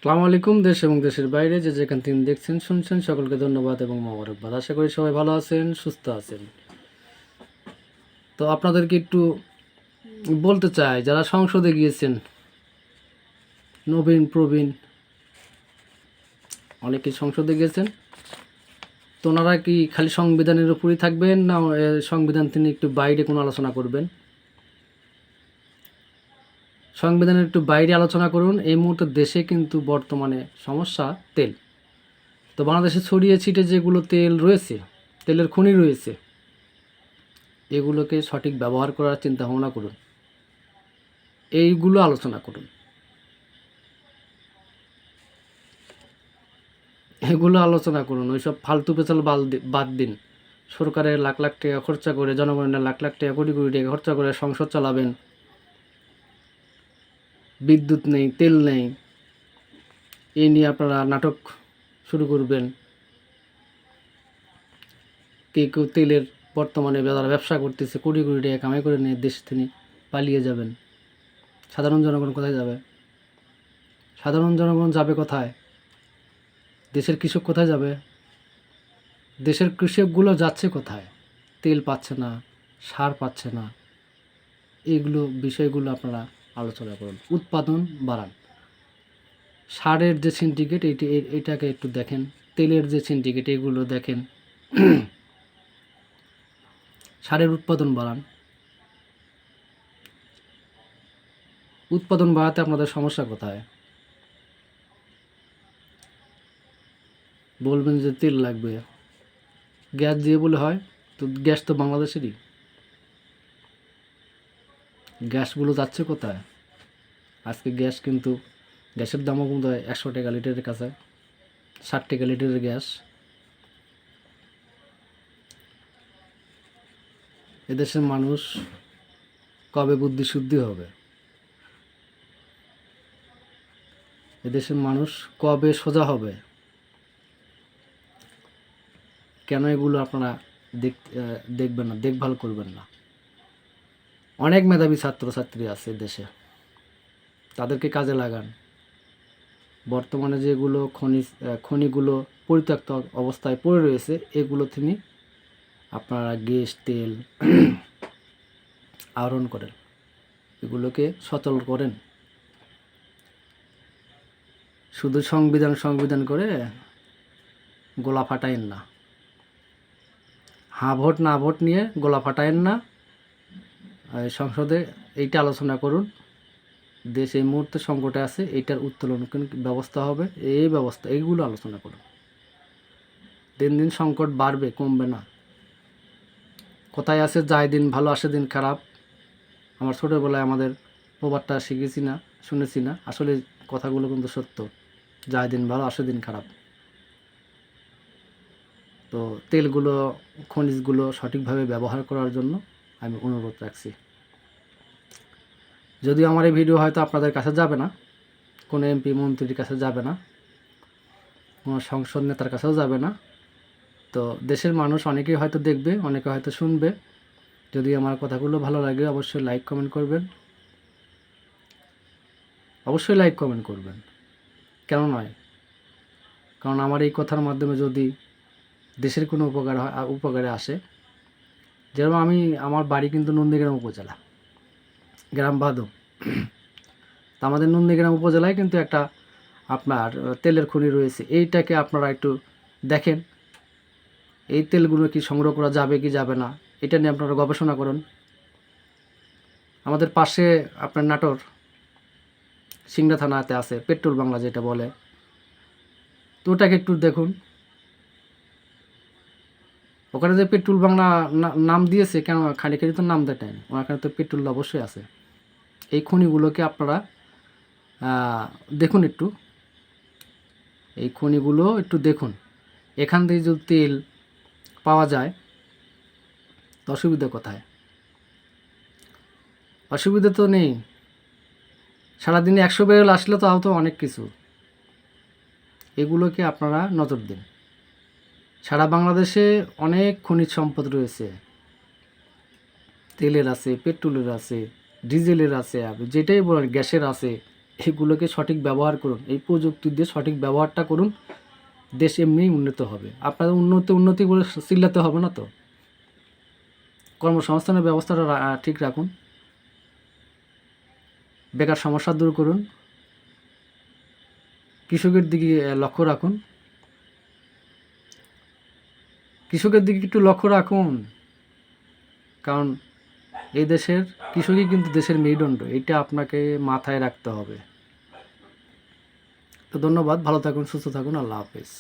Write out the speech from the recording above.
আসসালামু আলাইকুম। দেশ এবং দেশের বাইরে যে যেখান থেকে দেখছেন শুনছেন সকলকে ধন্যবাদ এবং মোবারকবাদ। আশা করি সবাই ভালো আছেন, সুস্থ আছেন। তো আপনাদেরকে একটু বলতে চাই, যারা সংসদে গিয়েছেন, নবীন প্রবীণ অনেকে সংসদে গিয়েছেন, তো ওনারা কি খালি সংবিধানের উপরই থাকবেন, না সংবিধান তিনি একটু বাইরে কোনো আলোচনা করবেন? সংবিধানের একটু বাইরে আলোচনা করুন। এই মুহূর্তে দেশে কিন্তু বর্তমানে সমস্যা তেল। তো বাংলাদেশে ছড়িয়ে ছিটে যেগুলো তেল রয়েছে, তেলের খনি রয়েছে, এগুলোকে সঠিক ব্যবহার করার চিন্তা ভাবনা করুন। এইগুলো আলোচনা করুন, এগুলো আলোচনা করুন। ওইসব ফালতু পেছাল বাদ দিন। সরকারের লাখ লাখ টাকা খরচা করে, জনগণের লাখ লাখ টাকা কোটি কোটি টাকা খরচা করে সংসদ চালাবেন, বিদ্যুৎ নেই, তেল নেই, এই নিয়ে আপনারা নাটক শুরু করবেন। কেউ তেলের বর্তমানে যারা ব্যবসা করতেছে কোটি কোটি টাকা কামাই করে নিয়ে দেশ থেকে পালিয়ে যাবেন। সাধারণ জনগণ কোথায় যাবে? সাধারণ জনগণ যাবে কোথায়? দেশের কৃষক কোথায় যাবে? দেশের কৃষকগুলো যাচ্ছে কোথায়? তেল পাচ্ছে না, সার পাচ্ছে না। এইগুলো বিষয়গুলো আপনারা আলোচনা করুন। উৎপাদন বাড়ান। সারের যে সিন্ডিকেট এটাকে একটু দেখেন, তেলের যে সিন্ডিকেট এগুলো দেখেন। সারের উৎপাদন বাড়ান। উৎপাদন বাড়াতে আপনাদের সমস্যা কোথায়? বলবেন যে তেল লাগবে, গ্যাস দিয়ে বলে হয়? তো গ্যাস তো বাংলাদেশেরই। গ্যাসগুলো যাচ্ছে কোথায়? আজকে গ্যাস কিন্তু, গ্যাসের দামও কিন্তু 100 টাকা লিটারের কাছে, 60 টাকা লিটারের গ্যাস। এদেশের মানুষ কবে বুদ্ধি শুদ্ধি হবে? এদেশের মানুষ কবে সোজা হবে? কেন এগুলো আপনারা দেখবেন না, দেখভাল করবেন না? অনেক মেধাবী ছাত্রছাত্রী আছে দেশে, তাদেরকে কাজে লাগান। বর্তমানে যেগুলো খনিগুলো পরিত্যক্ত অবস্থায় পড়ে রয়েছে, এগুলো তিনি আপনারা গ্যাস তেল আহরণ করেন, এগুলোকে সচল করেন। শুধু সংবিধান সংবিধান করে গোলা ফাটায়েন না। হ্যাঁ ভোট না ভোট নিয়ে গোলা ফাটায়েন না। সংসদে এইটা আলোচনা করুন। দেশ এই মুহূর্তে সংকটে আছে, এইটার উত্তোলন ব্যবস্থা হবে, এই ব্যবস্থা এইগুলো আলোচনা করুন। দিন দিন সংকট বাড়বে, কমবে না। কোথায় আছে যায় দিন ভালো আসে দিন খারাপ। আমার ছোটোবেলায় আমাদের প্রবাদটা শিখেছি না, শুনেছি না, আসলে কথাগুলো কিন্তু সত্য। যায় দিন ভালো আসে দিন খারাপ। তো তেলগুলো, খনিজগুলো সঠিকভাবে ব্যবহার করার জন্য আমি অনুরোধ রাখছি। যদিও আমার এই ভিডিও হয়তো আপনাদের কাছে যাবে না, কোনো এমপি মন্ত্রীর কাছে যাবে না, কোনো সংসদ নেতার কাছেও যাবে না। তো দেশের মানুষ অনেকেই হয়তো দেখবে, অনেকে হয়তো শুনবে। যদি আমার কথাগুলো ভালো লাগে অবশ্যই লাইক কমেন্ট করবেন, অবশ্যই লাইক কমেন্ট করবেন। কেন নয়? কারণ আমার এই কথার মাধ্যমে যদি দেশের কোনো উপকারে আসে। যেরকম আমার বাড়ি কিন্তু নন্দীগ্রাম উপজেলা, গ্রাম ভাদু। তা আমাদের নন্দীগ্রাম উপজেলায় কিন্তু একটা আপনার তেলের খনি রয়েছে। এইটাকে আপনারা একটু দেখেন, এই তেলগুলো কি সংগ্রহ করা যাবে কি যাবে না, এটা নিয়ে আপনারা গবেষণা করুন। আমাদের পাশে আপনার নাটোর সিংড়া থানাতে আছে পেট্রোল বাংলা যেটা বলে, তো ওটাকে একটু দেখুন। ওখানে যে পেট্রোল বাংলা নাম দিয়েছে, কেন খালি খালি তো নাম দেয়, ওখানে তো পেট্রোল অবশ্যই আছে। এই খনিগুলোকে আপনারা দেখুন একটু, এই খনিগুলো একটু দেখুন। এখান থেকে যদি তেল পাওয়া যায় তো অসুবিধা কোথায়? অসুবিধা তো নেই। সারাদিনে 100 ব্যারেল আসলে তো হয়তো অনেক কিছু। এগুলোকে আপনারা নজর দিন। সারা বাংলাদেশে অনেক খনিজ সম্পদ রয়েছে, তেলের আছে, পেট্রোলের আছে, ডিজেলের আছে, আপনি যেটাই বলেন, গ্যাসের আছে। এগুলোকে সঠিক ব্যবহার করুন, এই প্রযুক্তি দিয়ে সঠিক ব্যবহারটা করুন, দেশ এমনিই উন্নত হবে। আপনাদের উন্নতি বলে চিল্লাতে হবে না তো। কর্মসংস্থানের ব্যবস্থাটা ঠিক রাখুন, বেকার সমস্যা দূর করুন, কৃষকের দিকে লক্ষ্য রাখুন, কৃষকের দিকে একটু লক্ষ্য রাখুন, কারণ এই দেশের কৃষকই কিন্তু দেশের মেরুদণ্ড, এটা আপনাকে মাথায় রাখতে হবে। তো ধন্যবাদ, ভালো থাকুন, সুস্থ থাকুন, আল্লাহ হাফেজ।